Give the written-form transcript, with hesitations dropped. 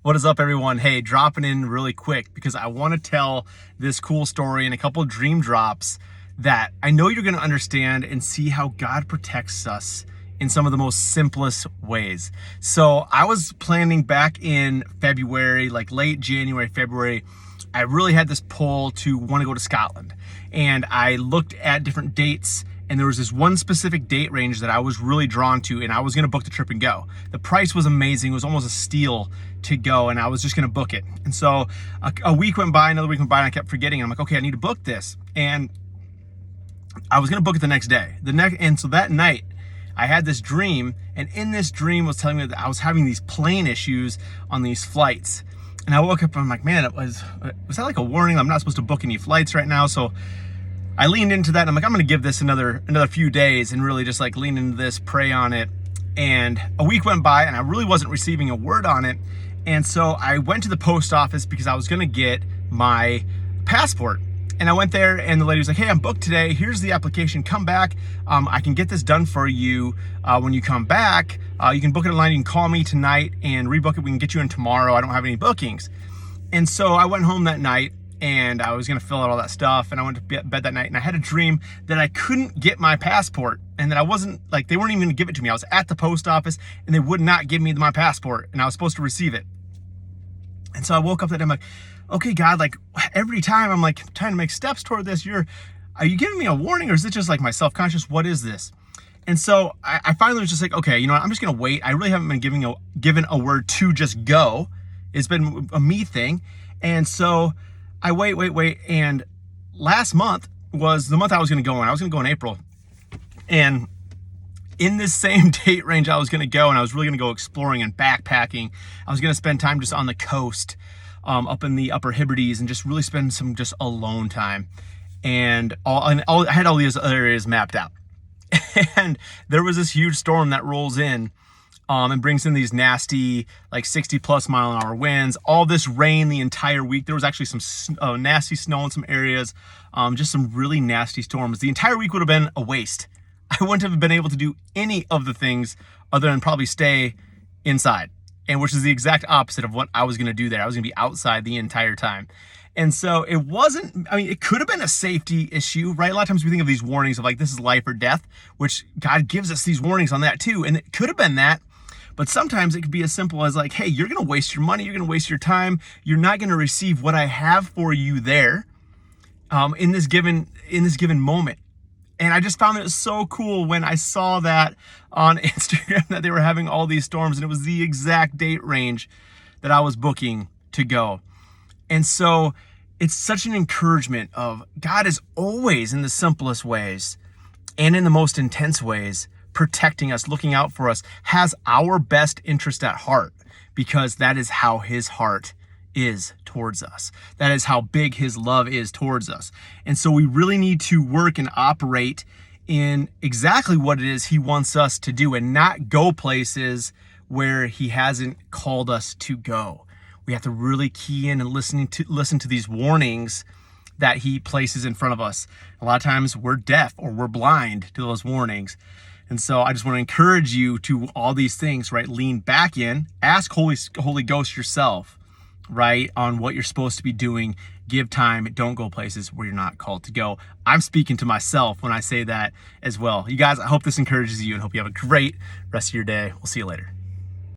What is up, everyone? Hey, dropping in really quick because I want to tell this cool story and a couple of dream drops that I know you're going to understand and see how God protects us in some of the most simplest ways. So I was planning back in February, like late January, February. I really had this pull to want to go to Scotland, and I looked at different dates, and there was this one specific date range that I was really drawn to, and I was going to book the trip and go. The price was amazing. It was almost a steal to go, and I was just going to book it. And so a week went by, another week went by, and I kept forgetting. I'm like, okay, I need to book this. And I was going to book it the next day. And so that night, I had this dream, and in this dream was telling me that I was having these plane issues on these flights. And I woke up and I'm like, man, was that like a warning? I'm not supposed to book any flights right now. So I leaned into that, and I'm like, I'm gonna give this another few days and really just like lean into this, pray on it. And a week went by and I really wasn't receiving a word on it. And so I went to the post office because I was gonna get my passport. And I went there, and the lady was like, hey, I'm booked today. Here's the application, come back. I can get this done for you when you come back. You can book it online, you can call me tonight and rebook it. We can get you in tomorrow. I don't have any bookings. And so I went home that night, and I was gonna fill out all that stuff, and I went to bed that night, and I had a dream that I couldn't get my passport, and that I wasn't, like, they weren't even gonna give it to me. I was at the post office, and they would not give me my passport, and I was supposed to receive it. And so I woke up that day, I'm like, okay, God, like every time I'm like trying to make steps toward this, are you giving me a warning, or is it just like my self-conscious? What is this? And so I finally was just like, okay, you know what? I'm just gonna wait. I really haven't been given a word to just go. It's been a me thing. And so I wait. And last month was the month I was gonna go in. I was gonna go in April. And in this same date range I was gonna go, and I was really gonna go exploring and backpacking. I was gonna spend time just on the coast, up in the Upper Hebrides, and just really spend some just alone time. And I had all these other areas mapped out. And there was this huge storm that rolls in and brings in these nasty, like 60+ mile-an-hour winds, all this rain the entire week. There was actually some nasty snow in some areas, just some really nasty storms. The entire week would have been a waste. I wouldn't have been able to do any of the things other than probably stay inside, and which is the exact opposite of what I was going to do there. I was going to be outside the entire time. And so it wasn't, I mean, it could have been a safety issue, right? A lot of times we think of these warnings of like, this is life or death, which God gives us these warnings on that too. And it could have been that, but sometimes it could be as simple as like, hey, you're going to waste your money. You're going to waste your time. You're not going to receive what I have for you there in this given moment. And I just found it so cool when I saw that on Instagram that they were having all these storms, and it was the exact date range that I was booking to go. And so it's such an encouragement of God is always, in the simplest ways and in the most intense ways, protecting us, looking out for us, has our best interest at heart, because that is how his heart is towards us. That is how big his love is towards us. And so we really need to work and operate in exactly what it is he wants us to do, and not go places where he hasn't called us to go. We have to really key in and listen to these warnings that he places in front of us. A lot of times we're deaf or we're blind to those warnings. And so I just want to encourage you to all these things, right? Lean back in, ask Holy Ghost yourself, right, on what you're supposed to be doing. Give time. Don't go places where you're not called to go. I'm speaking to myself when I say that as well. You guys, I hope this encourages you, and hope you have a great rest of your day. We'll see you later.